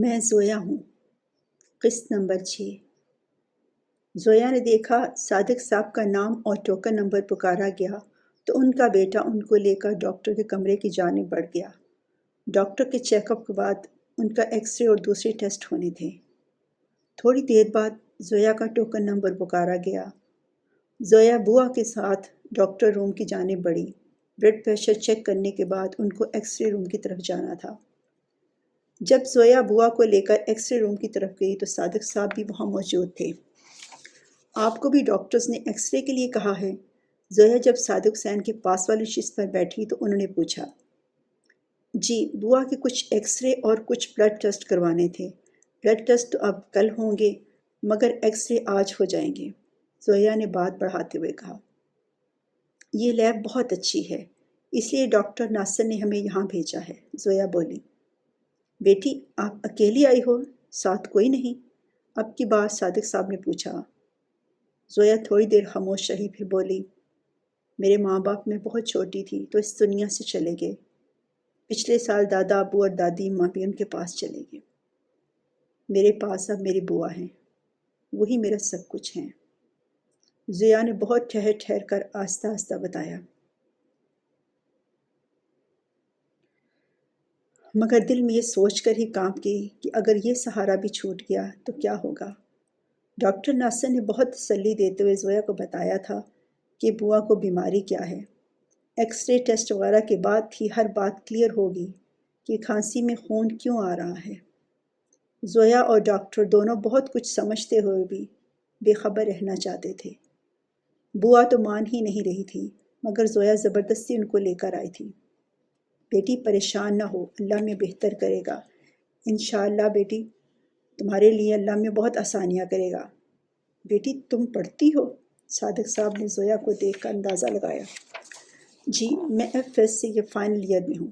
میں زویا ہوں۔ قسط نمبر 6۔ زویا نے دیکھا صادق صاحب کا نام اور ٹوکن نمبر پکارا گیا تو ان کا بیٹا ان کو لے کر ڈاکٹر کے کمرے کی جانب بڑھ گیا۔ ڈاکٹر کے چیک اپ کے بعد ان کا ایکس رے اور دوسرے ٹیسٹ ہونے تھے۔ تھوڑی دیر بعد زویا کا ٹوکن نمبر پکارا گیا۔ زویا بوا کے ساتھ ڈاکٹر روم کی جانب بڑھی۔ بلڈ پریشر چیک کرنے کے بعد ان کو ایکس رے روم کی طرف جانا تھا۔ جب زویا بوا کو لے کر ایکس رے روم کی طرف گئی تو صادق صاحب بھی وہاں موجود تھے۔ آپ کو بھی ڈاکٹرز نے ایکس رے کے لیے کہا ہے؟ زویا جب صادق حسین کے پاس والی شیٹ پر بیٹھی تو انہوں نے پوچھا۔ جی، بوا کے کچھ ایکس رے اور کچھ بلڈ ٹیسٹ کروانے تھے۔ بلڈ ٹیسٹ تو اب کل ہوں گے مگر ایکس رے آج ہو جائیں گے، زویا نے بات بڑھاتے ہوئے کہا۔ یہ لیب بہت اچھی ہے، اس لیے ڈاکٹر ناصر نے ہمیں یہاں بھیجا ہے، زویا بولی۔ بیٹی، آپ اکیلی آئی ہو، ساتھ کوئی نہیں؟ اب کی بار صادق صاحب نے پوچھا۔ زویا تھوڑی دیر خاموش رہی، پھر بولی، میرے ماں باپ میں بہت چھوٹی تھی تو اس دنیا سے چلے گئے۔ پچھلے سال دادا ابو اور دادی ماں بھی ان کے پاس چلے گئے۔ میرے پاس اب میری بوا ہیں، وہی میرا سب کچھ ہیں، زویا نے بہت ٹھہر ٹھہر کر آہستہ آہستہ بتایا۔ مگر دل میں یہ سوچ کر ہی کانپ گئی کہ اگر یہ سہارا بھی چھوٹ گیا تو کیا ہوگا۔ ڈاکٹر ناصر نے بہت تسلی دیتے ہوئے زویا کو بتایا تھا کہ بوا کو بیماری کیا ہے۔ ایکس رے ٹیسٹ وغیرہ کے بعد ہی ہر بات کلیئر ہوگی کہ کھانسی میں خون کیوں آ رہا ہے۔ زویا اور ڈاکٹر دونوں بہت کچھ سمجھتے ہوئے بھی بے خبر رہنا چاہتے تھے۔ بوا تو مان ہی نہیں رہی تھی مگر زویا زبردستی ان کو لے کر آئی تھی۔ بیٹی پریشان نہ ہو، اللہ میں بہتر کرے گا، انشاءاللہ بیٹی، تمہارے لیے اللہ میں بہت آسانیاں کرے گا۔ بیٹی تم پڑھتی ہو؟ صادق صاحب نے زویا کو دیکھ کر اندازہ لگایا۔ جی، میں ایف ایس سے یہ فائنل ایئر میں ہوں۔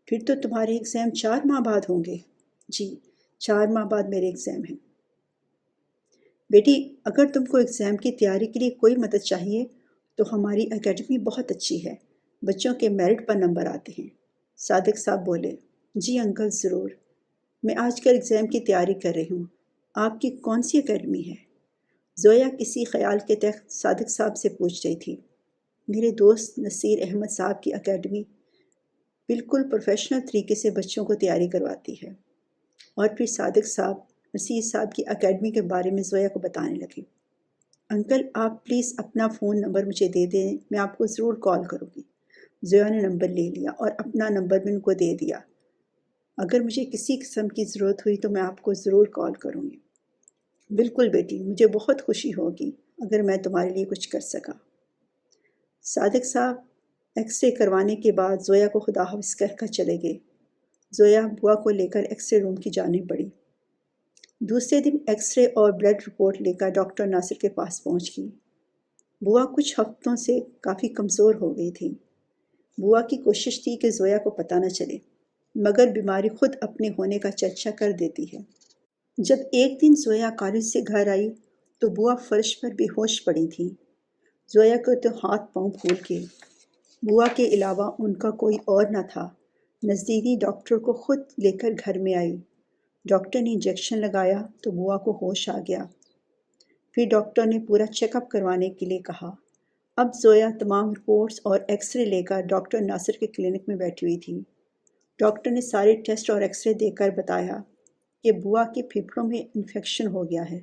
پھر تو تمہارے ایگزام 4 ماہ بعد ہوں گے؟ جی، 4 ماہ بعد میرے ایگزام ہیں۔ بیٹی اگر تم کو ایگزام کی تیاری کے لیے کوئی مدد چاہیے تو ہماری اکیڈمی بہت اچھی ہے، بچوں کے میرٹ پر نمبر آتے ہیں۔ صادق صاحب بولے، جی انکل ضرور، میں آج کل ایگزام کی تیاری کر رہی ہوں، آپ کی کون سی اکیڈمی ہے؟ زویا کسی خیال کے تحت صادق صاحب سے پوچھ رہی تھی۔ میرے دوست نصیر احمد صاحب کی اکیڈمی بالکل پروفیشنل طریقے سے بچوں کو تیاری کرواتی ہے۔ اور پھر صادق صاحب نصیر صاحب کی اکیڈمی کے بارے میں زویا کو بتانے لگے۔ انکل آپ پلیز اپنا فون نمبر مجھے دے دیں، میں آپ کو ضرور کال کروں گی۔ زویا نے نمبر لے لیا اور اپنا نمبر بھی ان کو دے دیا۔ اگر مجھے کسی قسم کی ضرورت ہوئی تو میں آپ کو ضرور کال کروں گی۔ بالکل بیٹی، مجھے بہت خوشی ہوگی اگر میں تمہارے لیے کچھ کر سکا۔ صادق صاحب ایکس رے کروانے کے بعد زویا کو خدا حافظ کہہ کر چلے گئے۔ زویا بوا کو لے کر ایکس رے روم کی جانب بڑھی۔ دوسرے دن ایکس رے اور بلڈ رپورٹ لے کر ڈاکٹر ناصر کے پاس پہنچ گئی۔ بوا کچھ ہفتوں سے کافی کمزور ہو گئی تھی۔ بوا کی کوشش تھی کہ زویا کو پتہ نہ چلے، مگر بیماری خود اپنے ہونے کا چرچا کر دیتی ہے۔ جب ایک دن زویا کالج سے گھر آئی تو بوا فرش پر بے ہوش پڑی تھی۔ زویا کو تو ہاتھ پاؤں پھول گئے۔ بوا کے علاوہ ان کا کوئی اور نہ تھا۔ نزدیکی ڈاکٹر کو خود لے کر گھر میں آئی۔ ڈاکٹر نے انجیکشن لگایا تو بوا کو ہوش آ گیا۔ پھر ڈاکٹر نے پورا چیک اپ کروانے کے لیے کہا۔ اب زویا تمام رپورٹس اور ایکس رے لے کر ڈاکٹر ناصر کے کلینک میں بیٹھی ہوئی تھی۔ ڈاکٹر نے سارے ٹیسٹ اور ایکس رے دیکھ کر بتایا کہ بوا کے پھیپھڑوں میں انفیکشن ہو گیا ہے،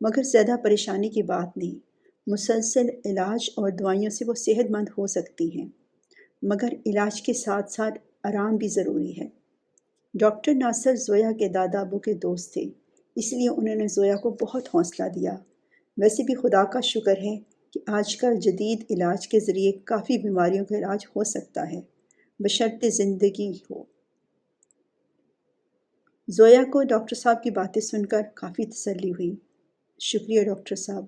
مگر زیادہ پریشانی کی بات نہیں، مسلسل علاج اور دوائیوں سے وہ صحت مند ہو سکتی ہیں، مگر علاج کے ساتھ ساتھ آرام بھی ضروری ہے۔ ڈاکٹر ناصر زویا کے دادا ابو کے دوست تھے، اس لیے انہوں نے زویا کو بہت حوصلہ دیا۔ ویسے بھی خدا کا شکر ہے کہ آج کل جدید علاج کے ذریعے کافی بیماریوں کا علاج ہو سکتا ہے، بشرطِ زندگی ہو۔ زویا کو ڈاکٹر صاحب کی باتیں سن کر کافی تسلی ہوئی۔ شکریہ ڈاکٹر صاحب۔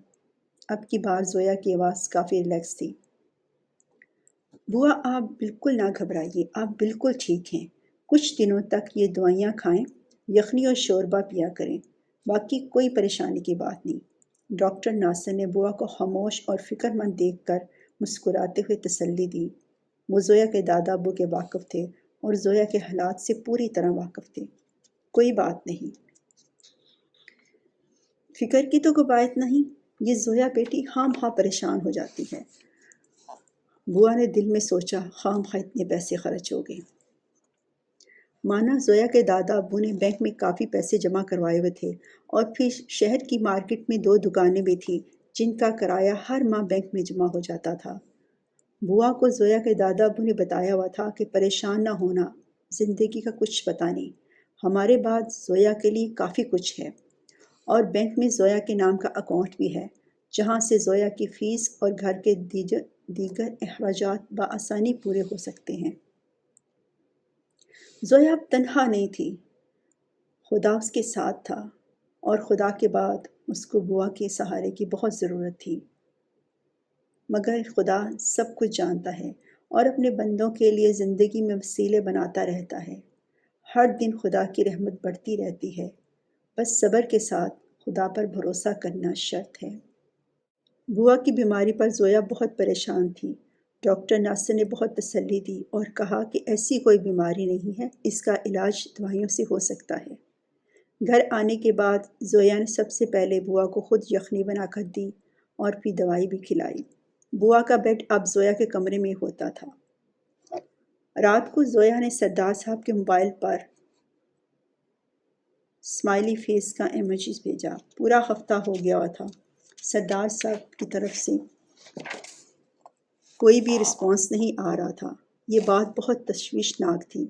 اب کی بار زویا کی آواز کافی ریلیکس تھی۔ بوا آپ بالکل نہ گھبرائیے، آپ بالکل ٹھیک ہیں۔ کچھ دنوں تک یہ دوائیاں کھائیں، یخنی اور شوربہ پیا کریں، باقی کوئی پریشانی کی بات نہیں۔ ڈاکٹر ناصر نے بوا کو خاموش اور فکر مند دیکھ کر مسکراتے ہوئے تسلی دی۔ وہ زویا کے دادا ابو کے واقف تھے اور زویا کے حالات سے پوری طرح واقف تھے۔ کوئی بات نہیں، فکر کی تو کوئی بات نہیں۔ یہ زویا بیٹی خام خواہ پریشان ہو جاتی ہے۔ بوا نے دل میں سوچا، خام خواہ اتنے پیسے خرچ ہو گئے۔ مانا زویا کے دادا ابو نے بینک میں کافی پیسے جمع کروائے ہوئے تھے، اور پھر شہر کی مارکیٹ میں 2 دکانیں بھی تھیں جن کا کرایہ ہر ماہ بینک میں جمع ہو جاتا تھا۔ بوا کو زویا کے دادا ابو نے بتایا ہوا تھا کہ پریشان نہ ہونا، زندگی کا کچھ پتہ نہیں، ہمارے بعد زویا کے لیے کافی کچھ ہے، اور بینک میں زویا کے نام کا اکاؤنٹ بھی ہے جہاں سے زویا کی فیس اور گھر کے دیگر اخراجات بآسانی پورے ہو سکتے ہیں۔ زویا اب تنہا نہیں تھی، خدا اس کے ساتھ تھا، اور خدا کے بعد اس کو بوا کے سہارے کی بہت ضرورت تھی۔ مگر خدا سب کچھ جانتا ہے اور اپنے بندوں کے لیے زندگی میں وسیلے بناتا رہتا ہے۔ ہر دن خدا کی رحمت بڑھتی رہتی ہے، بس صبر کے ساتھ خدا پر بھروسہ کرنا شرط ہے۔ بوا کی بیماری پر زویا بہت پریشان تھی۔ ڈاکٹر ناصر نے بہت تسلی دی اور کہا کہ ایسی کوئی بیماری نہیں ہے، اس کا علاج دوائیوں سے ہو سکتا ہے۔ گھر آنے کے بعد زویا نے سب سے پہلے بوا کو خود یخنی بنا کر دی اور پھر دوائی بھی کھلائی۔ بوا کا بیڈ اب زویا کے کمرے میں ہوتا تھا۔ رات کو زویا نے سردار صاحب کے موبائل پر اسمائلی فیس کا ایموجی بھیجا۔ پورا ہفتہ ہو گیا تھا، سردار صاحب کی طرف سے کوئی بھی رسپانس نہیں آ رہا تھا۔ یہ بات بہت تشویشناک تھی۔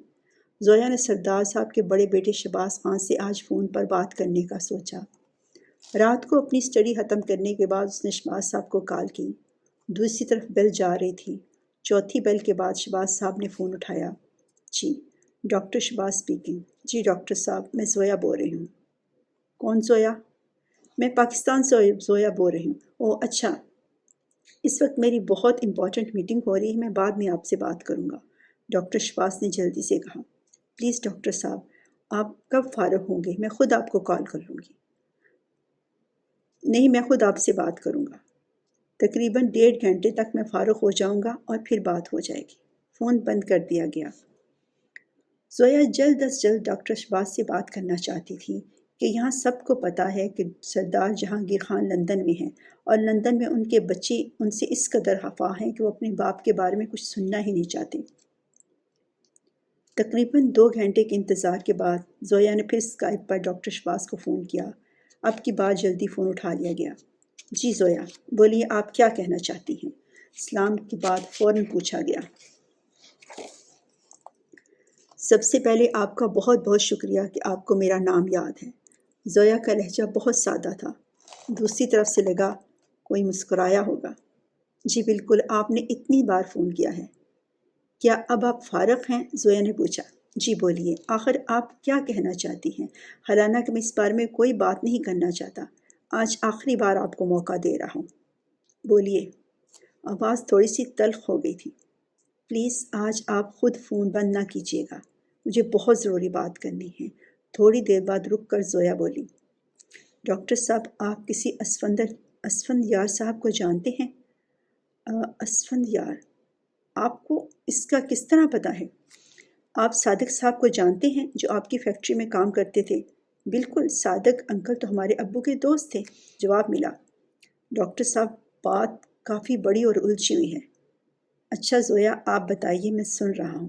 زویا نے سردار صاحب کے بڑے بیٹے شہباز خان سے آج فون پر بات کرنے کا سوچا۔ رات کو اپنی اسٹڈی ختم کرنے کے بعد اس نے شہباز صاحب کو کال کی۔ دوسری طرف بیل جا رہی تھی۔ چوتھی بیل کے بعد شہباز صاحب نے فون اٹھایا۔ جی، ڈاکٹر شہباز اسپیکنگ۔ جی ڈاکٹر صاحب، میں زویا بول رہی ہوں۔ کون زویا؟ میں پاکستان سے زویا بول رہی ہوں۔ اوہ اچھا، اس وقت میری بہت امپورٹنٹ میٹنگ ہو رہی ہے، میں بعد میں آپ سے بات کروں گا، ڈاکٹر شہباز نے جلدی سے کہا۔ پلیز ڈاکٹر صاحب، آپ کب فارغ ہوں گے؟ میں خود آپ کو کال کر لوں گی۔ نہیں، میں خود آپ سے بات کروں گا۔ تقریباً 1.5 گھنٹے تک میں فارغ ہو جاؤں گا اور پھر بات ہو جائے گی۔ فون بند کر دیا گیا۔ زویا جلد از جلد ڈاکٹر شہباز سے بات کرنا چاہتی تھی کہ یہاں سب کو پتہ ہے کہ سردار جہانگیر خان لندن میں ہیں، اور لندن میں ان کے بچے ان سے اس قدر خفا ہیں کہ وہ اپنے باپ کے بارے میں کچھ سننا ہی نہیں چاہتے۔ تقریباً 2 گھنٹے کے انتظار کے بعد زویا نے پھر اسکائپ پر ڈاکٹر شہباز کو فون کیا۔ اب کی بات جلدی فون اٹھا لیا گیا۔ جی زویا، بولیے، آپ کیا کہنا چاہتی ہیں؟ سلام کے بعد فوراً پوچھا گیا۔ سب سے پہلے آپ کا بہت بہت شکریہ کہ آپ کو میرا نام یاد ہے۔ زویا کا لہجہ بہت سادہ تھا۔ دوسری طرف سے لگا کوئی مسکرایا ہوگا۔ جی بالکل، آپ نے اتنی بار فون کیا ہے۔ کیا اب آپ فارغ ہیں؟ زویا نے پوچھا۔ جی بولیے، آخر آپ کیا کہنا چاہتی ہیں؟ حالانکہ میں اس بارے میں کوئی بات نہیں کرنا چاہتا، آج آخری بار آپ کو موقع دے رہا ہوں۔ بولیے۔ آواز تھوڑی سی تلخ ہو گئی تھی۔ پلیز آج آپ خود فون بند نہ کیجیے گا، مجھے بہت ضروری بات کرنی ہے۔ تھوڑی دیر بعد رک کر زویا بولی۔ ڈاکٹر صاحب، آپ کسی اسفند یار صاحب کو جانتے ہیں؟ اسفند یار؟ آپ کو اس کا کس طرح پتہ ہے؟ آپ صادق صاحب کو جانتے ہیں جو آپ کی فیکٹری میں کام کرتے تھے؟ بالکل، صادق انکل تو ہمارے ابو کے دوست تھے، جواب ملا۔ ڈاکٹر صاحب، بات کافی بڑی اور الجھی ہوئی ہے۔ اچھا زویا، آپ بتائیے، میں سن رہا ہوں۔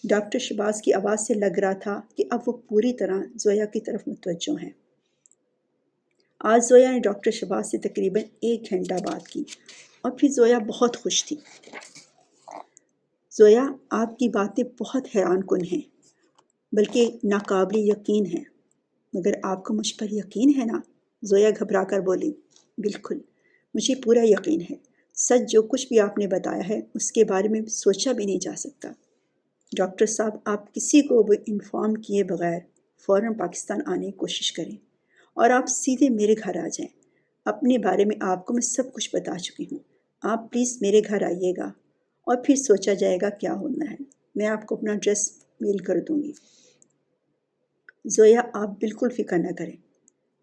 ڈاکٹر شہباز کی آواز سے لگ رہا تھا کہ اب وہ پوری طرح زویا کی طرف متوجہ ہیں۔ آج زویا نے ڈاکٹر شہباز سے تقریباً 1 گھنٹہ بات کی، اور پھر زویا بہت خوش تھی۔ زویا، آپ کی باتیں بہت حیران کن ہیں، بلکہ ناقابل یقین ہیں، مگر آپ کو مجھ پر یقین ہے نا؟ زویا گھبرا کر بولی۔ بالکل، مجھے پورا یقین ہے۔ سچ جو کچھ بھی آپ نے بتایا ہے اس کے بارے میں سوچا بھی نہیں جا سکتا۔ ڈاکٹر صاحب، آپ کسی کو بھی انفارم کیے بغیر فوراً پاکستان آنے کی کوشش کریں، اور آپ سیدھے میرے گھر آ جائیں۔ اپنے بارے میں آپ کو میں سب کچھ بتا چکی ہوں۔ آپ پلیز میرے گھر آئیے گا، اور پھر سوچا جائے گا کیا ہونا ہے۔ میں آپ کو اپنا ایڈریس میل کر دوں گی۔ زویا، آپ بالکل فکر نہ کریں،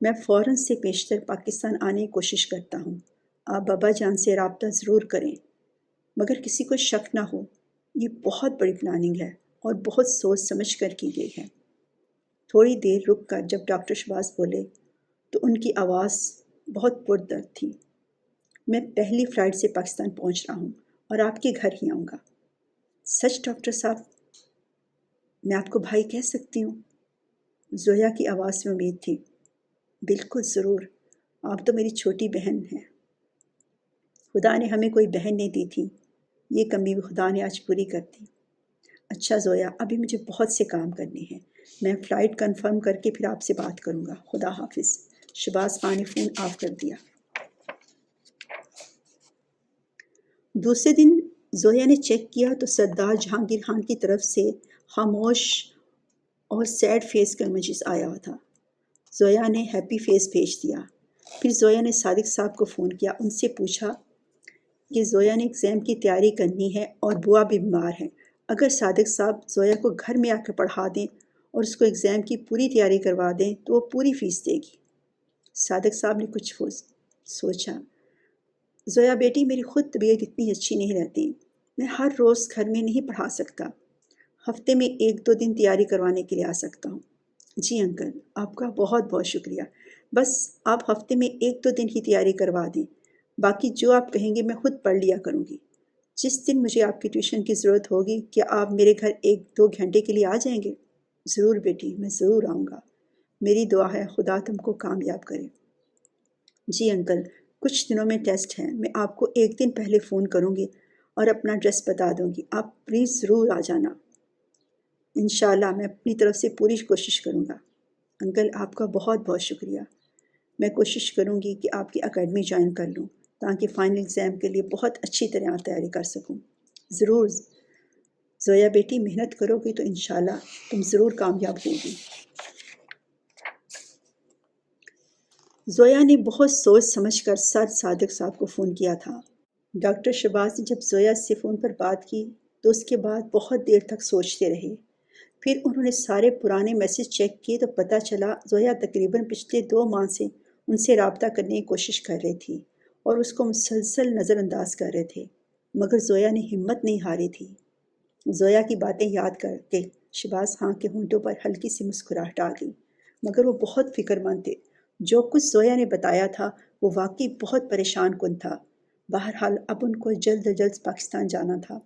میں فوراً سے پیشتر پاکستان آنے کی کوشش کرتا ہوں۔ آپ بابا جان سے رابطہ ضرور کریں، مگر کسی کو شک نہ ہو، یہ بہت بڑی پلاننگ ہے اور بہت سوچ سمجھ کر کی گئی ہے۔ تھوڑی دیر رک کر جب ڈاکٹر شہباز بولے تو ان کی آواز بہت پردرد تھی۔ میں پہلی فلائٹ سے پاکستان پہنچ رہا ہوں اور آپ کے گھر ہی آؤں گا۔ سچ ڈاکٹر صاحب؟ میں آپ کو بھائی کہہ سکتی ہوں؟ زویا کی آواز میں امید تھی۔ بالکل ضرور، آپ تو میری چھوٹی بہن ہیں۔ خدا نے ہمیں کوئی بہن نہیں دی تھی، یہ کمی بھی خدا نے آج پوری کر دی۔ اچھا زویا، ابھی مجھے بہت سے کام کرنے ہیں، میں فلائٹ کنفرم کر کے پھر آپ سے بات کروں گا۔ خدا حافظ۔ شہباز خان نے فون آف کر دیا۔ دوسرے دن زویا نے چیک کیا تو سردار جہانگیر خان کی طرف سے خاموش اور سیڈ فیس کا میسیج آیا ہوا تھا۔ زویا نے ہیپی فیس بھیج دیا۔ پھر زویا نے صادق صاحب کو فون کیا، ان سے پوچھا کہ زویا نے ایگزام کی تیاری کرنی ہے اور بوا بھی بیمار ہے، اگر صادق صاحب زویا کو گھر میں آ کے پڑھا دیں اور اس کو ایگزام کی پوری تیاری کروا دیں تو وہ پوری فیس دے گی۔ صادق صاحب نے کچھ سوچا۔ زویا بیٹی، میری خود طبیعت اتنی اچھی نہیں رہتی، میں ہر روز گھر میں نہیں پڑھا سکتا، ہفتے میں 1-2 دن تیاری کروانے کے لیے آ سکتا ہوں۔ جی انکل، آپ کا بہت بہت شکریہ، بس آپ ہفتے میں 1-2 دن ہی تیاری کروا دیں، باقی جو آپ کہیں گے میں خود پڑھ لیا کروں گی۔ جس دن مجھے آپ کی ٹیوشن کی ضرورت ہوگی کیا آپ میرے گھر 1-2 گھنٹے کے لیے آ جائیں گے؟ ضرور بیٹی، میں ضرور آؤں گا، میری دعا ہے خدا تم کو کامیاب کرے۔ جی انکل، کچھ دنوں میں ٹیسٹ ہیں، میں آپ کو 1 دن پہلے فون کروں گی اور اپنا ایڈریس بتا دوں گی، آپ پلیز ضرور آ جانا۔ انشاءاللہ میں اپنی طرف سے پوری کوشش کروں گا۔ انکل آپ کا بہت بہت شکریہ، میں کوشش کروں گی کہ آپ کی اکیڈمی جوائن کر لوں تاکہ فائنل ایگزام کے لیے بہت اچھی طرح تیاری کر سکوں۔ ضرور زویا بیٹی، محنت کرو گی تو انشاءاللہ تم ضرور کامیاب ہوگی۔ زویا نے بہت سوچ سمجھ کر سر صادق صاحب کو فون کیا تھا۔ ڈاکٹر شہباز نے جب زویا سے فون پر بات کی تو اس کے بعد بہت دیر تک سوچتے رہے۔ پھر انہوں نے سارے پرانے میسیج چیک کیے تو پتہ چلا زویا تقریباً پچھلے 2 ماہ سے ان سے رابطہ کرنے کی کوشش کر رہی تھی اور اس کو مسلسل نظر انداز کر رہے تھے، مگر زویا نے ہمت نہیں ہاری تھی۔ زویا کی باتیں یاد کر کے شہباز خان کے ہونٹوں پر ہلکی سی مسکراہٹ آ گئی، مگر وہ بہت فکر مند تھے۔ جو کچھ زویا نے بتایا تھا وہ واقعی بہت پریشان کن تھا۔ بہرحال اب ان کو جلد از جلد پاکستان جانا تھا۔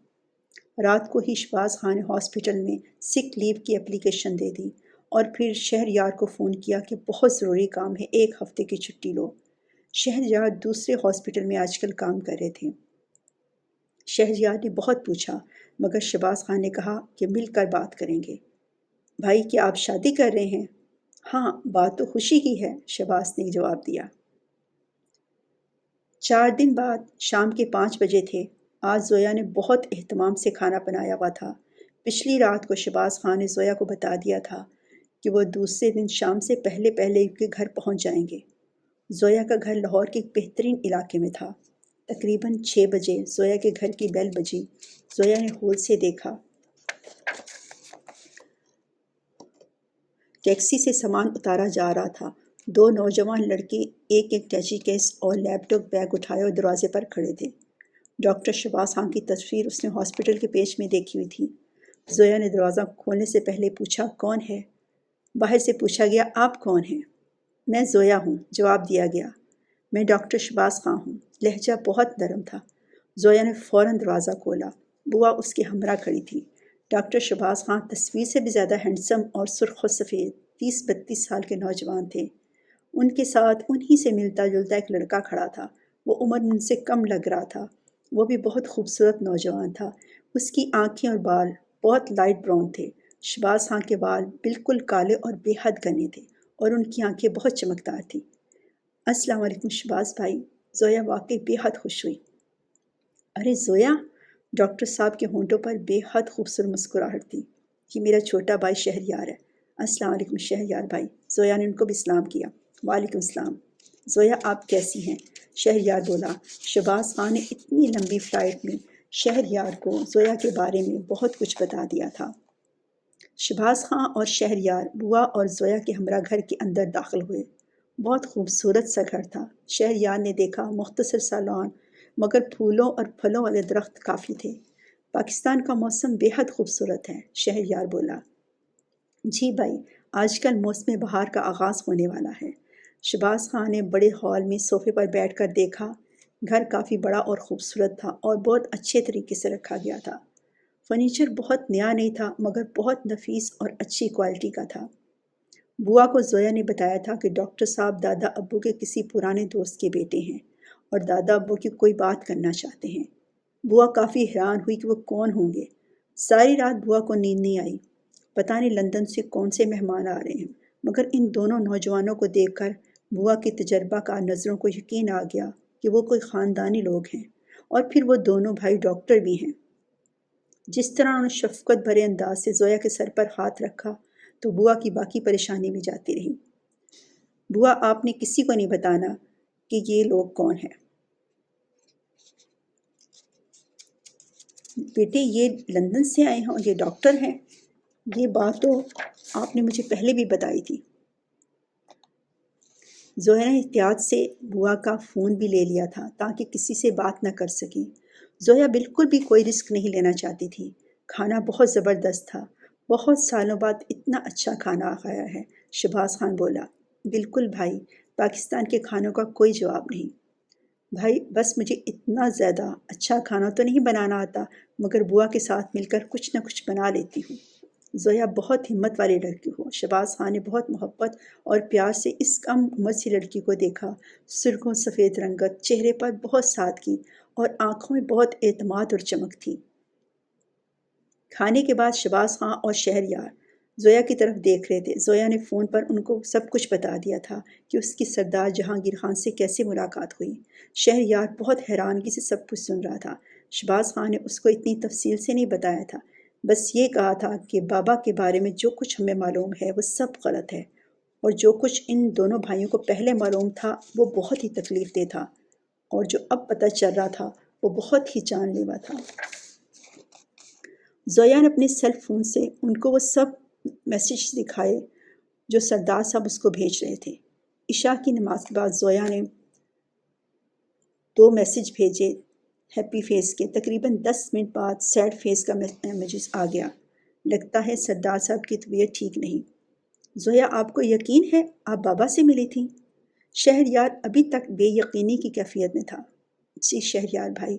رات کو ہی شہباز خان نے ہاسپٹل میں سک لیو کی اپلیکیشن دے دی اور پھر شہریار کو فون کیا کہ بہت ضروری کام ہے، 1 ہفتے کی چھٹی لو۔ شہریار دوسرے ہاسپٹل میں آج کل کام کر رہے تھے۔ شہریار نے بہت پوچھا مگر شہباز خان نے کہا کہ مل کر بات کریں گے۔ بھائی کیا آپ شادی کر رہے ہیں؟ ہاں، بات تو خوشی کی ہے، شہباز نے جواب دیا۔ 4 دن بعد شام کے 5 بجے تھے۔ آج زویا نے بہت اہتمام سے کھانا بنایا ہوا تھا۔ پچھلی رات کو شہباز خان نے زویا کو بتا دیا تھا کہ وہ دوسرے دن شام سے پہلے ان کے گھر پہنچ جائیں گے۔ زویا کا گھر لاہور کے ایک بہترین علاقے میں تھا۔ تقریباً 6 بجے زویا کے گھر کی بیل بجی۔ زویا نے ہول سے دیکھا۔ ٹیکسی سے سامان اتارا جا رہا تھا۔ 2 نوجوان لڑکے ایک ٹیچی کیس اور لیپ ٹاپ بیگ اٹھائے اور دروازے پر کھڑے تھے۔ ڈاکٹر شہباز خان کی تصویر اس نے ہاسپٹل کے پیج میں دیکھی ہوئی تھی۔ زویا نے دروازہ کھولنے سے پہلے پوچھا، کون ہے؟ باہر سے پوچھا گیا، آپ کون ہیں؟ میں زویا ہوں، جواب دیا گیا۔ میں ڈاکٹر شہباز خان ہوں۔ لہجہ بہت نرم تھا۔ زویا نے فوراً دروازہ کھولا۔ بوا اس کے ہمراہ کھڑی تھی۔ ڈاکٹر شہباز خان تصویر سے بھی زیادہ ہینڈسم اور سرخ و سفید 30-32 سال کے نوجوان تھے۔ ان کے ساتھ انہی سے ملتا جلتا ایک لڑکا کھڑا تھا۔ وہ عمر ان سے کم لگ رہا تھا۔ وہ بھی بہت خوبصورت نوجوان تھا۔ اس کی آنکھیں اور بال بہت لائٹ براؤن تھے۔ شہباز خان کے بال بالکل کالے اور بے حد گھنے تھے اور ان کی آنکھیں بہت چمکدار تھیں۔ السلام علیکم شہباز بھائی۔ زویا واقعی بے حد خوش ہوئی۔ ارے زویا، ڈاکٹر صاحب کے ہونٹوں پر بے حد خوبصورت مسکراہٹ تھی۔ یہ میرا چھوٹا بھائی شہریار ہے۔ السلام علیکم شہریار بھائی۔ زویا نے ان کو بھی سلام کیا۔ وعلیکم السلام۔ زویا آپ کیسی ہیں؟ شہریار بولا۔ شہباز خان نے اتنی لمبی فلائٹ میں شہریار کو زویا کے بارے میں بہت کچھ بتا دیا تھا۔ شہباز خان اور شہریار بوا اور زویا کے ہمراہ گھر کے اندر داخل ہوئے۔ بہت خوبصورت سا گھر تھا۔ شہریار نے دیکھا مختصر سا لان مگر پھولوں اور پھلوں والے درخت کافی تھے۔ پاکستان کا موسم بے حد خوبصورت ہے، شہریار بولا۔ جی بھائی، آج کل موسم بہار کا آغاز ہونے والا ہے۔ شہباز خان نے بڑے ہال میں صوفے پر بیٹھ کر دیکھا۔ گھر کافی بڑا اور خوبصورت تھا اور بہت اچھے طریقے سے رکھا گیا تھا۔ فرنیچر بہت نیا نہیں تھا مگر بہت نفیس اور اچھی کوالٹی کا تھا۔ بوا کو زویا نے بتایا تھا کہ ڈاکٹر صاحب دادا ابو کے کسی پرانے دوست کے بیٹے ہیں اور دادا ابو کی کوئی بات کرنا چاہتے ہیں۔ بوا کافی حیران ہوئی کہ وہ کون ہوں گے۔ ساری رات بوا کو نیند نہیں آئی۔ پتہ نہیں لندن سے کون سے مہمان آ رہے ہیں، مگر ان دونوں نوجوانوں کو دیکھ کر بوا کی تجربہ کار نظروں کو یقین آ گیا کہ وہ کوئی خاندانی لوگ ہیں، اور پھر وہ دونوں بھائی ڈاکٹر بھی ہیں۔ جس طرح انہوں نے شفقت بھرے انداز سے زویا کے سر پر ہاتھ رکھا تو بوا کی باقی پریشانی بھی جاتی رہی۔ بوا، آپ نے کسی کو نہیں بتانا کہ یہ لوگ کون ہیں؟ بیٹے، یہ لندن سے آئے ہیں اور یہ ڈاکٹر ہیں؟ یہ بات تو آپ نے مجھے پہلے بھی بتائی تھی۔ زویا نے احتیاط سے بوا کا فون بھی لے لیا تھا تاکہ کسی سے بات نہ کر سکیں۔ زویا بالکل بھی کوئی رسک نہیں لینا چاہتی تھی۔ کھانا بہت زبردست تھا۔ بہت سالوں بعد اتنا اچھا کھانا کھایا ہے، شہباز خان بولا۔ بالکل بھائی، پاکستان کے کھانوں کا کوئی جواب نہیں۔ بھائی، بس مجھے اتنا زیادہ اچھا کھانا تو نہیں بنانا آتا، مگر بوا کے ساتھ مل کر کچھ نہ کچھ بنا لیتی ہوں۔ زویا بہت ہمت والی لڑکی ہو۔ شہباز خان نے بہت محبت اور پیار سے اس کم عمر سی لڑکی کو دیکھا۔ سرخوں سفید رنگت، چہرے پر بہت سادگی اور آنکھوں میں بہت اعتماد اور چمک تھی۔ کھانے کے بعد شہباز خان اور شہریار زویا کی طرف دیکھ رہے تھے۔ زویا نے فون پر ان کو سب کچھ بتا دیا تھا کہ اس کی سردار جہانگیر خان سے کیسے ملاقات ہوئی۔ شہریار بہت حیرانگی سے سب کچھ سن رہا تھا۔ شہباز خان نے اس کو اتنی تفصیل سے نہیں بتایا تھا، بس یہ کہا تھا کہ بابا کے بارے میں جو کچھ ہمیں معلوم ہے وہ سب غلط ہے، اور جو کچھ ان دونوں بھائیوں کو پہلے معلوم تھا وہ بہت ہی تکلیف دہ تھا، اور جو اب پتہ چل رہا تھا وہ بہت ہی جان لیوا تھا۔ زویا نے اپنے سیل فون سے ان کو وہ سب میسیج دکھائے جو سردار صاحب اس کو بھیج رہے تھے۔ عشاء کی نماز کے بعد زویا نے 2 میسیج بھیجے ہیپی فیس کے۔ تقریباً 10 منٹ بعد سیڈ فیس کا میسیج آ گیا۔ لگتا ہے سردار صاحب کی طبیعت ٹھیک نہیں۔ زویا، آپ کو یقین ہے آپ بابا سے ملی تھیں؟ شہریار ابھی تک بے یقینی کی کیفیت میں تھا۔ جی شہریار بھائی،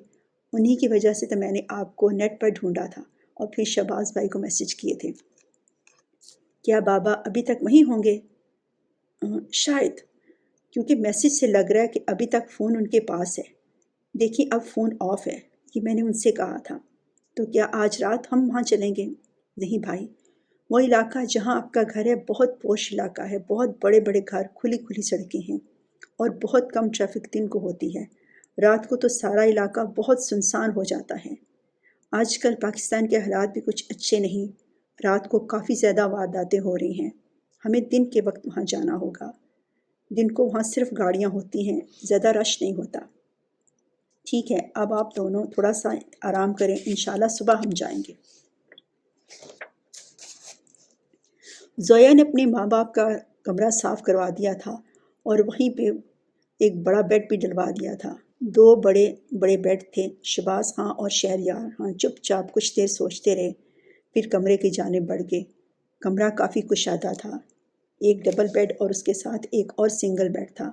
انہی کی وجہ سے تو میں نے آپ کو نیٹ پر ڈھونڈا تھا اور پھر شہباز بھائی کو میسیج کیے تھے۔ کیا بابا ابھی تک وہیں ہوں گے؟ شاید، کیونکہ میسیج سے لگ رہا ہے کہ ابھی تک فون ان کے پاس ہے۔ دیکھیے اب فون آف ہے، یہ میں نے ان سے کہا تھا۔ تو کیا آج رات ہم وہاں چلیں گے؟ نہیں بھائی، وہ علاقہ جہاں آپ کا گھر ہے بہت پوش علاقہ ہے، بہت بڑے بڑے گھر، کھلی کھلی سڑکیں ہیں اور بہت کم ٹریفک دن کو ہوتی ہے۔ رات کو تو سارا علاقہ بہت سنسان ہو جاتا ہے۔ آج کل پاکستان کے حالات بھی کچھ اچھے نہیں، رات کو کافی زیادہ وارداتیں ہو رہی ہیں۔ ہمیں دن کے وقت وہاں جانا ہوگا۔ دن کو وہاں صرف گاڑیاں ہوتی ہیں، زیادہ رش نہیں ہوتا۔ ٹھیک ہے، اب آپ دونوں تھوڑا سا آرام کریں، انشاءاللہ صبح ہم جائیں گے۔ زویا نے اپنے ماں باپ کا کمرہ صاف کروا دیا تھا اور وہیں پہ ایک بڑا بیڈ بھی ڈلوا دیا تھا۔ 2 بڑے بڑے بیڈ تھے۔ شہباز خان اور شہریار خان چپ چاپ کچھ دیر سوچتے رہے، پھر کمرے کی جانب بڑھ گئے۔ کمرہ کافی کشادہ تھا۔ ایک ڈبل بیڈ اور اس کے ساتھ ایک اور سنگل بیڈ تھا۔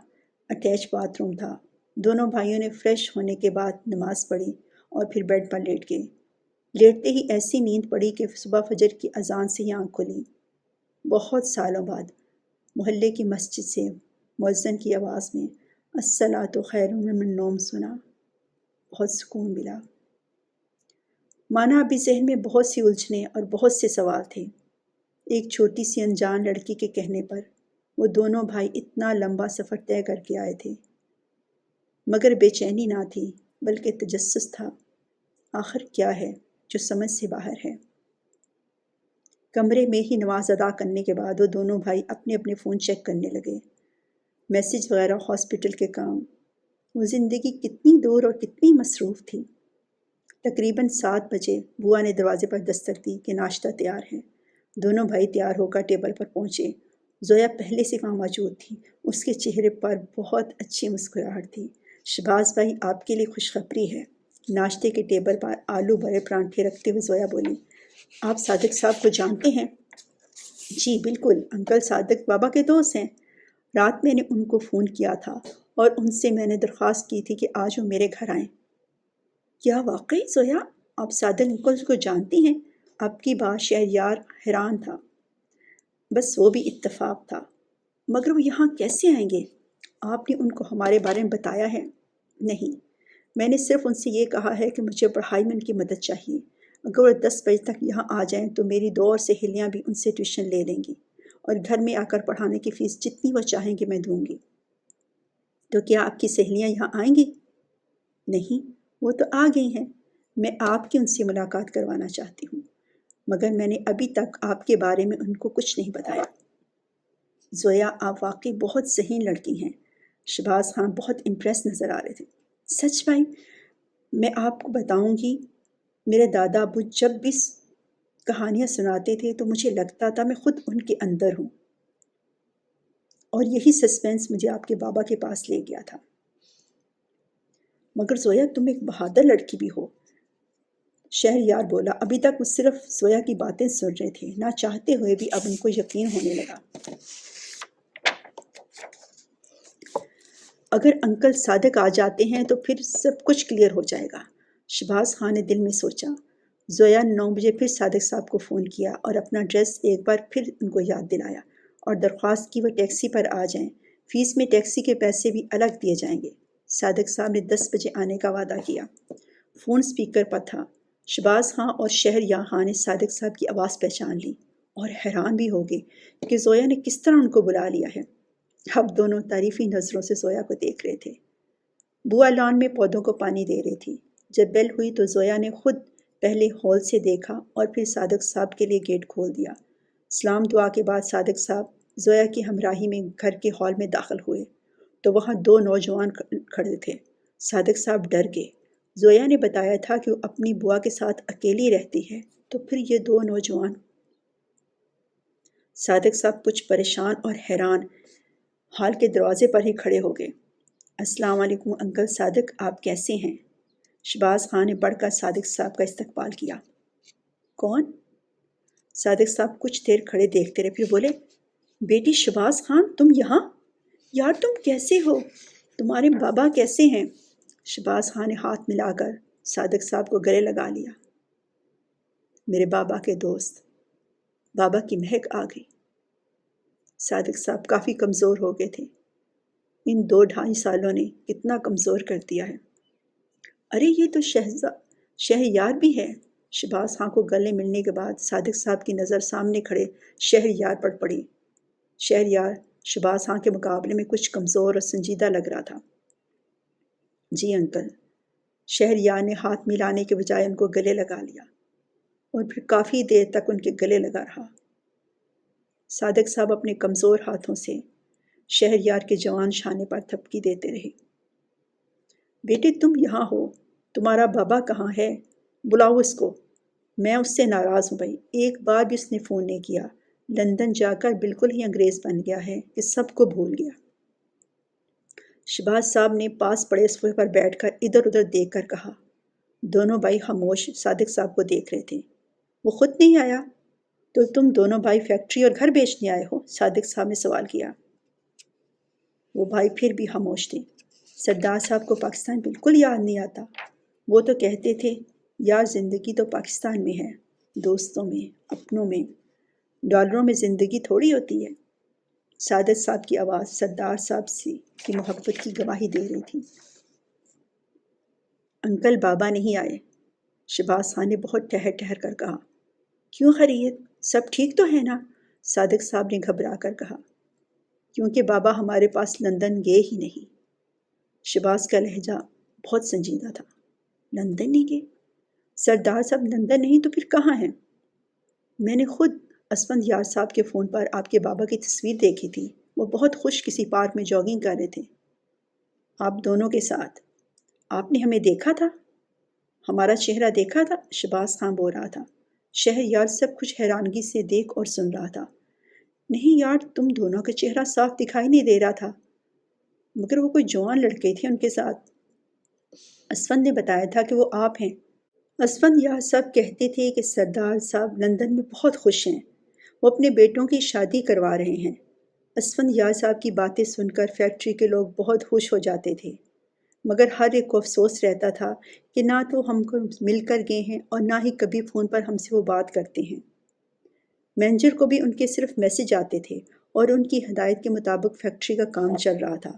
اٹیچ باتھ روم تھا۔ دونوں بھائیوں نے فریش ہونے کے بعد نماز پڑھی اور پھر بیڈ پر لیٹ گئے۔ لیٹتے ہی ایسی نیند پڑی کہ صبح فجر کی اذان سے ہی آنکھ کھلی۔ بہت سالوں بعد محلے کی مسجد سے مؤذن کی آواز میں الصلاۃ خیر من النوم سنا، بہت سکون ملا۔ مانا ابھی ذہن میں بہت سی الجھنیں اور بہت سے سوال تھے۔ ایک چھوٹی سی انجان لڑکی کے کہنے پر وہ دونوں بھائی اتنا لمبا سفر طے کر کے آئے تھے، مگر بے چینی نہ تھی بلکہ تجسس تھا۔ آخر کیا ہے جو سمجھ سے باہر ہے؟ کمرے میں ہی نماز ادا کرنے کے بعد وہ دونوں بھائی اپنے اپنے فون چیک کرنے لگے، میسیج وغیرہ، ہاسپٹل کے کام۔ وہ زندگی کتنی دور اور کتنی مصروف تھی۔ تقریباً 7 بجے بوا نے دروازے پر دستک دی کہ ناشتہ تیار ہے۔ دونوں بھائی تیار ہو کر ٹیبل پر پہنچے۔ زویا پہلے سے وہاں موجود تھی۔ اس کے چہرے پر بہت اچھی مسکراہٹ تھی۔ شہباز بھائی، آپ کے لیے خوشخبری ہے۔ ناشتے کے ٹیبل پر آلو بھرے پراٹھے رکھتے ہوئے زویا بولی، آپ صادق صاحب کو جانتے ہیں؟ جی بالکل، انکل صادق بابا کے دوست ہیں۔ رات میں نے ان کو فون کیا تھا اور ان سے میں نے درخواست کی تھی کہ آج وہ میرے گھر آئیں۔ کیا واقعی زویا؟ آپ صادق انکل کو جانتی ہیں؟ آپ کی بات شہریار حیران تھا۔ بس وہ بھی اتفاق تھا، مگر وہ یہاں کیسے آئیں گے؟ آپ نے ان کو ہمارے بارے میں بتایا ہے؟ نہیں، میں نے صرف ان سے یہ کہا ہے کہ مجھے پڑھائی میں ان کی مدد چاہیے۔ اگر وہ 10 بجے تک یہاں آ جائیں تو میری 2 اور سہیلیاں بھی ان سے ٹیوشن لے لیں گی اور گھر میں آ کر پڑھانے کی فیس جتنی وہ چاہیں گے میں دوں گی۔ تو کیا آپ کی سہیلیاں یہاں آئیں گی؟ نہیں، وہ تو آ گئی ہیں۔ میں آپ کی ان سے ملاقات کروانا چاہتی ہوں، مگر میں نے ابھی تک آپ کے بارے میں ان کو کچھ نہیں بتایا۔ زویا، آپ واقعی بہت ذہین لڑکی ہیں۔ شہباز خان بہت امپریس نظر آ رہے تھے۔ سچ بھائی، میں آپ کو بتاؤں گی، میرے دادا ابو جب بھی کہانیاں سناتے تھے تو مجھے لگتا تھا میں خود ان کے اندر ہوں، اور یہی سسپینس مجھے آپ کے بابا کے پاس لے گیا تھا۔ مگر زویا، تم ایک بہادر لڑکی بھی ہو، شہریار بولا۔ ابھی تک وہ صرف زویا کی باتیں سن رہے تھے، نہ چاہتے ہوئے بھی اب ان کو یقین ہونے لگا۔ اگر انکل صادق آ جاتے ہیں تو پھر سب کچھ کلیئر ہو جائے گا، شہباز خان نے دل میں سوچا۔ زویا نے 9 بجے پھر صادق صاحب کو فون کیا اور اپنا ایڈریس ایک بار پھر ان کو یاد دلایا اور درخواست کی وہ ٹیکسی پر آ جائیں۔ فیس میں ٹیکسی کے پیسے بھی الگ دیے جائیں گے۔ صادق صاحب نے 10 بجے آنے کا وعدہ کیا۔ فون سپیکر پر تھا۔ شہباز خان اور شہریار خان نے صادق صاحب کی آواز پہچان لی اور حیران بھی ہو گئے کہ زویا نے کس طرح ان کو بلا لیا ہے۔ اب دونوں تعریفی نظروں سے زویا کو دیکھ رہے تھے۔ بوا لان میں پودوں کو پانی دے رہی تھی۔ جب بیل ہوئی تو زویا نے خود پہلے ہال سے دیکھا اور پھر صادق صاحب کے لیے گیٹ کھول دیا۔ سلام دعا کے بعد صادق صاحب زویا کی ہمراہی میں گھر کے ہال میں داخل ہوئے تو وہاں 2 نوجوان کھڑے تھے۔ صادق صاحب ڈر گئے۔ زویا نے بتایا تھا کہ وہ اپنی بوا کے ساتھ اکیلی رہتی ہے، تو پھر یہ 2 نوجوان؟ صادق صاحب کچھ پریشان اور حیران ہال کے دروازے پر ہی کھڑے ہو گئے۔ السلام علیکم انکل صادق، آپ کیسے ہیں؟ شہباز خان نے بڑھ کر صادق صاحب کا استقبال کیا۔ کون؟ صادق صاحب کچھ دیر کھڑے دیکھتے رہے، پھر بولے، بیٹی شہباز خان، تم یہاں؟ یار تم کیسے ہو؟ تمہارے بابا کیسے ہیں؟ شہباز خان نے ہاتھ ملا کر صادق صاحب کو گلے لگا لیا۔ میرے بابا کے دوست، بابا کی مہک آ گئی۔ صادق صاحب کافی کمزور ہو گئے تھے۔ ان 2-2.5 سالوں نے کتنا کمزور کر دیا ہے۔ ارے یہ تو شہریار بھی ہے۔ شہباز خان کو گلے ملنے کے بعد صادق صاحب کی نظر سامنے کھڑے شہریار پر پڑی۔ شہریار شہباز خان کے مقابلے میں کچھ کمزور اور سنجیدہ لگ رہا تھا۔ جی انکل۔ شہریار نے ہاتھ ملانے کے بجائے ان کو گلے لگا لیا اور پھر کافی دیر تک ان کے گلے لگا رہا۔ صادق صاحب اپنے کمزور ہاتھوں سے شہریار کے جوان شانے پر تھپکی دیتے رہے۔ بیٹے تم یہاں ہو، تمہارا بابا کہاں ہے؟ بلاؤ اس کو۔ میں اس سے ناراض ہوں بھائی، ایک بار بھی اس نے فون نہیں کیا۔ لندن جا کر بالکل ہی انگریز بن گیا ہے کہ سب کو بھول گیا۔ شہباز صاحب نے پاس پڑے صوفے پر بیٹھ کر ادھر ادھر دیکھ کر کہا۔ دونوں بھائی خاموش صادق صاحب کو دیکھ رہے تھے۔ وہ خود نہیں آیا؟ تو تم دونوں بھائی فیکٹری اور گھر بیچنے آئے ہو؟ صادق صاحب نے سوال کیا۔ وہ بھائی پھر بھی خاموش تھے۔ سردار صاحب کو پاکستان بالکل یاد نہیں آتا۔ وہ تو کہتے تھے، یار زندگی تو پاکستان میں ہے، دوستوں میں، اپنوں میں، ڈالروں میں زندگی تھوڑی ہوتی ہے۔ صادق صاحب کی آواز سردار صاحب سے کی محبت کی گواہی دے رہی تھی۔ انکل بابا نہیں آئے، شہباز خان نے بہت ٹھہر ٹھہر کر کہا۔ کیوں خیریت؟ سب ٹھیک تو ہے نا؟ صادق صاحب نے گھبرا کر کہا۔ کیونکہ بابا ہمارے پاس لندن گئے ہی نہیں۔ شہباز کا لہجہ بہت سنجیدہ تھا۔ لندن نہیں گئے؟ سردار صاحب لندن نہیں تو پھر کہاں ہیں؟ میں نے خود اسفند یار صاحب کے فون پر آپ کے بابا کی تصویر دیکھی تھی، وہ بہت خوش کسی پارک میں جاگنگ کر رہے تھے، آپ دونوں کے ساتھ۔ آپ نے ہمیں دیکھا تھا؟ ہمارا چہرہ دیکھا تھا؟ شہباز خان بول رہا تھا۔ شہریار سب کچھ حیرانگی سے دیکھ اور سن رہا تھا۔ نہیں یار، تم دونوں کا چہرہ صاف دکھائی نہیں دے رہا تھا، مگر وہ کوئی جوان لڑکے تھے ان کے ساتھ۔ اسفند نے بتایا تھا کہ وہ آپ ہیں۔ اسفند یار صاحب کہتے تھے کہ سردار صاحب لندن میں بہت خوش ہیں، وہ اپنے بیٹوں کی شادی کروا رہے ہیں۔ اسفندیار صاحب کی باتیں سن کر فیکٹری کے لوگ بہت خوش ہو جاتے تھے، مگر ہر ایک کو افسوس رہتا تھا کہ نہ تو ہم کو مل کر گئے ہیں اور نہ ہی کبھی فون پر ہم سے وہ بات کرتے ہیں۔ مینیجر کو بھی ان کے صرف میسج آتے تھے اور ان کی ہدایت کے مطابق فیکٹری کا کام چل رہا تھا۔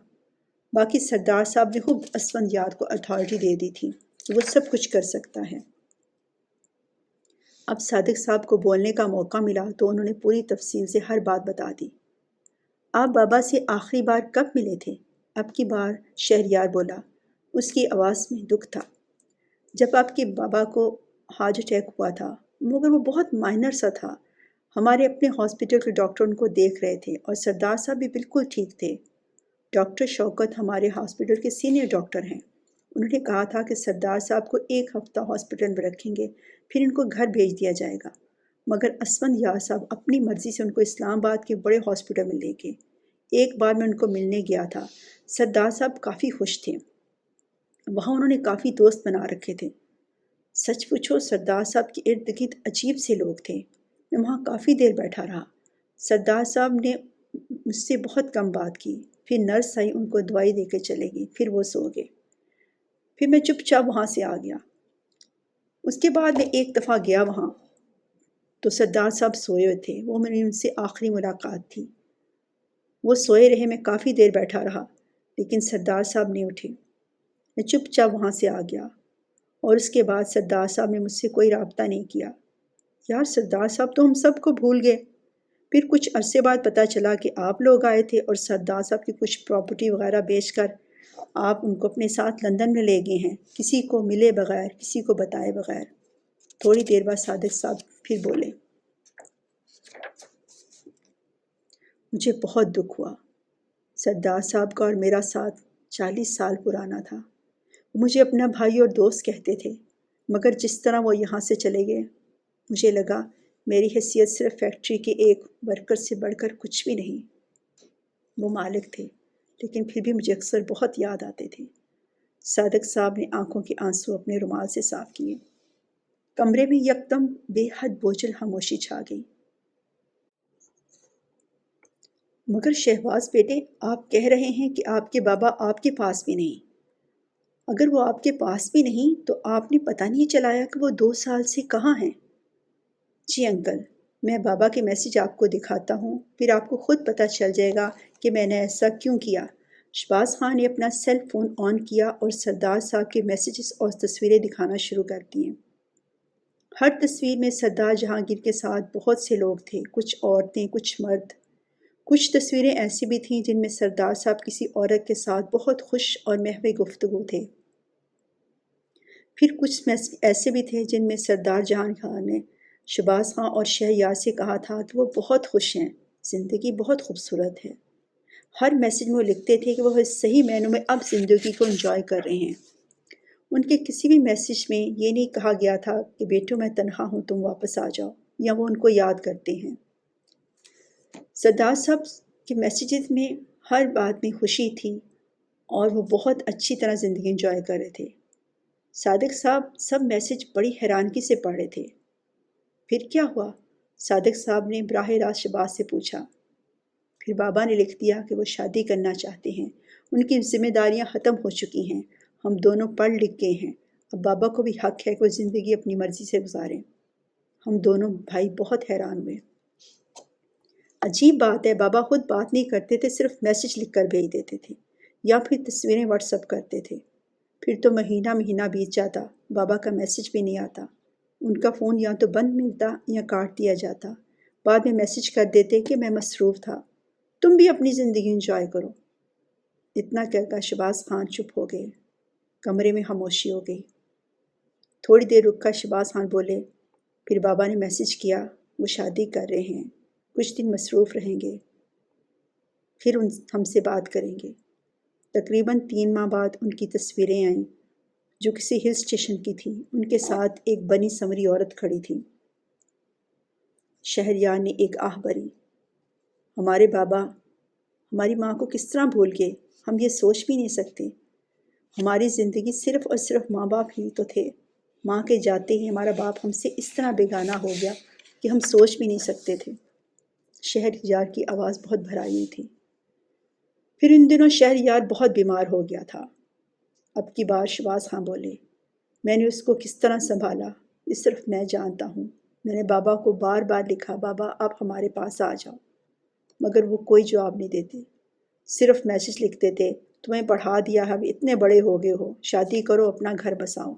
باقی سردار صاحب نے خوب اسفندیار کو اتھارٹی دے دی تھی کہ وہ سب کچھ کر سکتا ہے۔ اب صادق صاحب کو بولنے کا موقع ملا تو انہوں نے پوری تفصیل سے ہر بات بتا دی۔ آپ بابا سے آخری بار کب ملے تھے؟ اب کی بار شہریار بولا۔ اس کی آواز میں دکھ تھا۔ جب آپ کے بابا کو ہارٹ اٹیک ہوا تھا، مگر وہ بہت مائنر سا تھا۔ ہمارے اپنے ہاسپٹل کے ڈاکٹر ان کو دیکھ رہے تھے اور سردار صاحب بھی بالکل ٹھیک تھے۔ ڈاکٹر شوکت ہمارے ہاسپٹل کے سینئر ڈاکٹر ہیں۔ انہوں نے کہا تھا کہ سردار صاحب کو 1 ہفتہ ہاسپٹل میں رکھیں گے، پھر ان کو گھر بھیج دیا جائے گا، مگر اسفندیار صاحب اپنی مرضی سے ان کو اسلام آباد کے بڑے ہاسپٹل میں لے گئے۔ ایک بار میں ان کو ملنے گیا تھا، سردار صاحب کافی خوش تھے۔ وہاں انہوں نے کافی دوست بنا رکھے تھے۔ سچ پوچھو سردار صاحب کے ارد گرد عجیب سے لوگ تھے۔ میں وہاں کافی دیر بیٹھا رہا۔ سردار صاحب نے مجھ سے بہت کم بات کی، پھر نرس آئی، ان کو دوائی دے کے چلے گئی، پھر وہ سو گئے۔ پھر میں چپ چاپ وہاں سے آ گیا۔ اس کے بعد میں ایک دفعہ گیا وہاں تو سردار صاحب سوئے ہوئے تھے، وہ میری ان سے آخری ملاقات تھی۔ وہ سوئے رہے، میں کافی دیر بیٹھا رہا، لیکن سردار صاحب نہیں اٹھے۔ میں چپ چاپ وہاں سے آ گیا اور اس کے بعد سردار صاحب نے مجھ سے کوئی رابطہ نہیں کیا۔ یار سردار صاحب تو ہم سب کو بھول گئے۔ پھر کچھ عرصے بعد پتہ چلا کہ آپ لوگ آئے تھے اور سردار صاحب کی کچھ پراپرٹی وغیرہ بیچ کر آپ ان کو اپنے ساتھ لندن میں لے گئے ہیں، کسی کو ملے بغیر، کسی کو بتائے بغیر۔ تھوڑی دیر بعد صادق صاحب پھر بولے۔ مجھے بہت دکھ ہوا۔ سردار صاحب کا اور میرا ساتھ 40 سال پرانا تھا۔ وہ مجھے اپنا بھائی اور دوست کہتے تھے، مگر جس طرح وہ یہاں سے چلے گئے، مجھے لگا میری حیثیت صرف فیکٹری کے ایک ورکر سے بڑھ کر کچھ بھی نہیں۔ وہ مالک تھے، لیکن پھر بھی مجھے اکثر بہت یاد آتے تھے۔ صادق صاحب نے آنکھوں کے آنسو اپنے رومال سے صاف کیے۔ کمرے میں یکدم بے حد بوجھل خاموشی چھا گئی۔ مگر شہباز بیٹے، آپ کہہ رہے ہیں کہ آپ کے بابا آپ کے پاس بھی نہیں۔ اگر وہ آپ کے پاس بھی نہیں تو آپ نے پتہ نہیں چلایا کہ وہ 2 سال سے کہاں ہیں؟ جی انکل، میں بابا کے میسج آپ کو دکھاتا ہوں، پھر آپ کو خود پتہ چل جائے گا کہ میں نے ایسا کیوں کیا۔ شہباز خان نے اپنا سیل فون آن کیا اور سردار صاحب کے میسیجز اور تصویریں دکھانا شروع کر دیں۔ ہر تصویر میں سردار جہانگیر کے ساتھ بہت سے لوگ تھے، کچھ عورتیں، کچھ مرد۔ کچھ تصویریں ایسی بھی تھیں جن میں سردار صاحب کسی عورت کے ساتھ بہت خوش اور محو گفتگو تھے۔ پھر کچھ میسج ایسے بھی تھے جن میں سردار جہان خان نے شہباز خان اور شہریار سے کہا تھا کہ وہ بہت خوش ہیں، زندگی بہت خوبصورت ہے۔ ہر میسج میں وہ لکھتے تھے کہ وہ صحیح معنوں میں اب زندگی کو انجوائے کر رہے ہیں۔ ان کے کسی بھی میسج میں یہ نہیں کہا گیا تھا کہ بیٹوں میں تنہا ہوں، تم واپس آ جاؤ، یا وہ ان کو یاد کرتے ہیں۔ سردار صاحب کے میسیجز میں ہر بات میں خوشی تھی اور وہ بہت اچھی طرح زندگی انجوائے کر رہے تھے۔ صادق صاحب سب میسیج بڑی حیرانگی سے پڑھ رہے تھے۔ پھر کیا ہوا؟ صادق صاحب نے براہ راست شہباز سے پوچھا۔ پھر بابا نے لکھ دیا کہ وہ شادی کرنا چاہتے ہیں، ان کی ذمہ داریاں ختم ہو چکی ہیں، ہم دونوں پڑھ لکھ گئے ہیں، اب بابا کو بھی حق ہے کہ وہ زندگی اپنی مرضی سے گزاریں۔ ہم دونوں بھائی بہت حیران ہوئے۔ عجیب بات ہے، بابا خود بات نہیں کرتے تھے، صرف میسج لکھ کر بھیج دیتے تھے یا پھر تصویریں واٹس ایپ کرتے تھے۔ پھر تو مہینہ مہینہ بیت جاتا، بابا کا میسج بھی نہیں آتا۔ ان کا فون یا تو بند ملتا یا کاٹ دیا جاتا۔ بعد میں میسج کر دیتے کہ میں مصروف تھا، تم بھی اپنی زندگی انجوائے کرو۔ اتنا کہہ کر شہباز خان چپ ہو گئے۔ کمرے میں خاموشی ہو گئی۔ تھوڑی دیر رک کر شہباز خان بولے، پھر بابا نے میسج کیا وہ شادی کر رہے ہیں، کچھ دن مصروف رہیں گے، پھر ہم سے بات کریں گے۔ تقریباً 3 ماہ بعد ان کی تصویریں آئیں جو کسی ہل اسٹیشن کی تھیں، ان کے ساتھ ایک بنی سنوری عورت کھڑی تھی۔ شہریار نے ایک آہ بھری، ہمارے بابا ہماری ماں کو کس طرح بھول گئے، ہم یہ سوچ بھی نہیں سکتے۔ ہماری زندگی صرف اور صرف ماں باپ ہی تو تھے، ماں کے جاتے ہی ہمارا باپ ہم سے اس طرح بیگانہ ہو گیا کہ ہم سوچ بھی نہیں سکتے تھے۔ شہریار کی آواز بہت بھرائی ہوئی تھی۔ پھر ان دنوں شہریار بہت بیمار ہو گیا تھا۔ اب کی بار شواز خاں بولے، میں نے اس کو کس طرح سنبھالا یہ صرف میں جانتا ہوں۔ میں نے بابا کو بار بار لکھا، بابا آپ ہمارے پاس آ جاؤ، مگر وہ کوئی جواب نہیں دیتے، صرف میسج لکھتے تھے، تمہیں پڑھا دیا ہے، اب اتنے بڑے ہو گئے ہو، شادی کرو، اپنا گھر بساؤ۔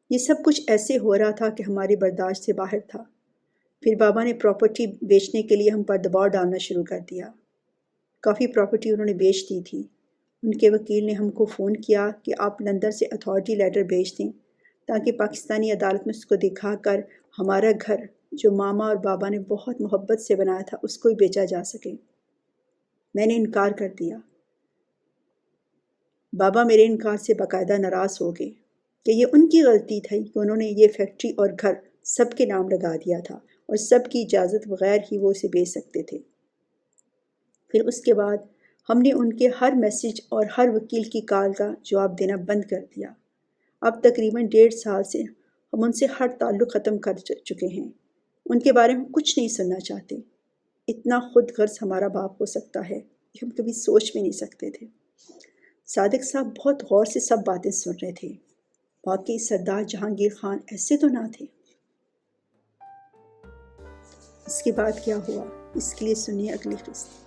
یہ سب کچھ ایسے ہو رہا تھا کہ ہماری برداشت سے باہر تھا۔ پھر بابا نے پراپرٹی بیچنے کے لیے ہم پر دباؤ ڈالنا شروع کر دیا۔ کافی پراپرٹی انہوں نے بیچ دی تھی۔ ان کے وکیل نے ہم کو فون کیا کہ آپ لندن سے اتھارٹی لیٹر بھیج دیں تاکہ پاکستانی عدالت میں اس کو دکھا کر ہمارا گھر جو ماما اور بابا نے بہت محبت سے بنایا تھا اس کو ہی بیچا جا سکے۔ میں نے انکار کر دیا۔ بابا میرے انکار سے باقاعدہ ناراض ہو گئے کہ یہ ان کی غلطی تھی کہ انہوں نے یہ فیکٹری اور گھر سب کے نام لگا دیا تھا اور سب کی اجازت بغیر ہی وہ اسے بیچ سکتے تھے۔ پھر اس کے بعد ہم نے ان کے ہر میسج اور ہر وکیل کی کال کا جواب دینا بند کر دیا۔ اب تقریباً 1.5 سال سے ہم ان سے ہر تعلق ختم کر چکے ہیں۔ ان کے بارے میں کچھ نہیں سننا چاہتے۔ اتنا خود غرض ہمارا باپ ہو سکتا ہے یہ ہم کبھی سوچ بھی نہیں سکتے تھے۔ صادق صاحب بہت غور سے سب باتیں سن رہے تھے۔ واقعی سردار جہانگیر خان ایسے تو نہ تھے۔ اس کے بعد کیا ہوا اس کے لیے سنیے اگلی قسط۔